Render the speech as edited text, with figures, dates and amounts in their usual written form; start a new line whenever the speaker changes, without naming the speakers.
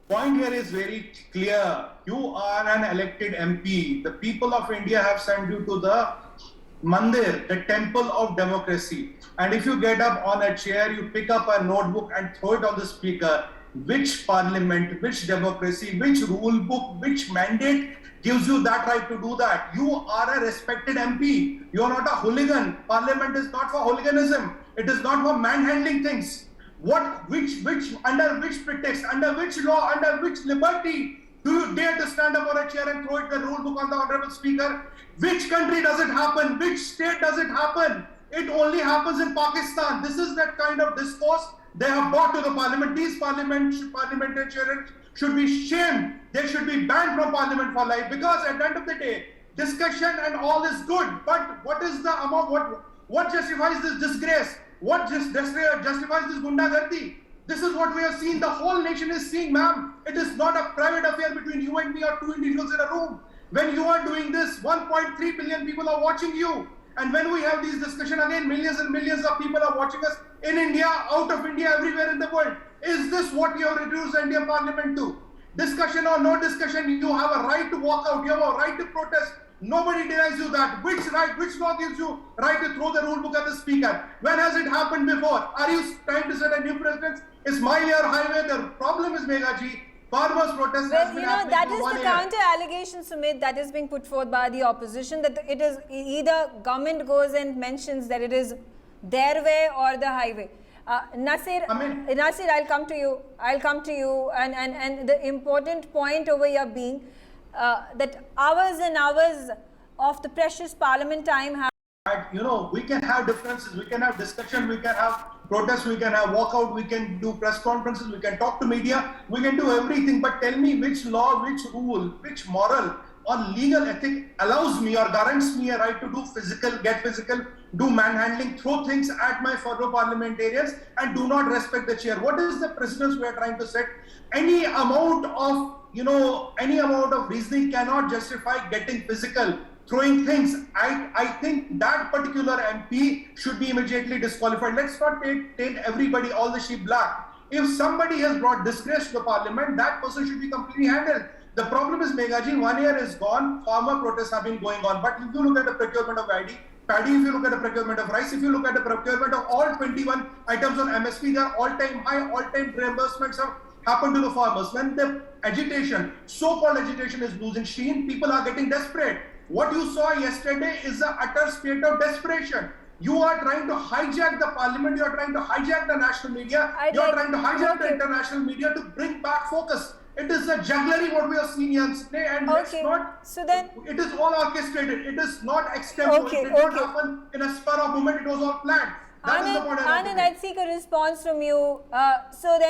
point here is very clear. You are an elected MP. The people of India have sent you to the Mandir, the temple of democracy. And if you get up on a chair, you pick up a notebook and throw it on the speaker. Which parliament, which democracy, which rule book, which mandate gives you that right to do that? You are a respected MP. You are not a hooligan. Parliament is not for hooliganism. It is not for manhandling things. Under which pretext, under which law, under which liberty do you dare to stand up on a chair and throw it the rule book on the honorable speaker? Which country does it happen? Which state does it happen? It only happens in Pakistan. This is that kind of discourse they have brought to the parliament. These parliamentarians should be shamed. They should be banned from parliament for life, because at the end of the day, discussion and all is good. But what is the amount? What justifies this disgrace? What justifies this gundagardi? This is what we have seen. The whole nation is seeing, ma'am. It is not a private affair between you and me or two individuals in a room. When you are doing this, 1.3 billion people are watching you. And when we have these discussions, again, millions and millions of people are watching us in India, out of India, everywhere in the world. Is this what you have reduced the Indian parliament to? Discussion or no discussion, you have a right to walk out. You have a right to protest. Nobody denies you that. Which law gives you right to throw the rule book at the speaker? When has it happened before? Are you trying to set a new precedent? Is my way or highway? The problem is, Meghaji, farmers' protest has been happening
that
for
is
1
the
year.
counter allegation, Sumit, that is being put forth by the opposition, that it is either government goes and mentions that it is their way or the highway. Nasir, I'll come to you. And the important point over here being that hours and hours of the precious parliament time have.
We can have differences, we can have discussion, we can have protests, we can have walkout, we can do press conferences, we can talk to media, we can do everything. But tell me which law, which rule, which moral or legal ethic allows me or guarantees me a right to get physical, do manhandling, throw things at my fellow parliamentarians and do not respect the chair? What is the precedence we are trying to set? Any amount of reasoning cannot justify getting physical, throwing things. I think that particular MP should be immediately disqualified. Let's not paint everybody, all the sheep black. If somebody has brought disgrace to the parliament, that person should be completely handled. The problem is, Meghaji, 1 year is gone, farmer protests have been going on. But if you look at the procurement of paddy, if you look at the procurement of rice, if you look at the procurement of all 21 items on MSP, they are all-time high, all-time reimbursements have happened to the farmers. When the agitation, so-called agitation, is losing sheen, people are getting desperate. What you saw yesterday is an utter state of desperation. You are trying to hijack the parliament, you are trying to hijack the national media, you are trying to hijack the international media to bring back focus. It is a jugglery what we have seen yesterday, and it is all orchestrated. It is not extemporary. It did not happen in a spur of moment. It was all planned. That is the point I want to make.
Anand, I'd seek a response from you. So then.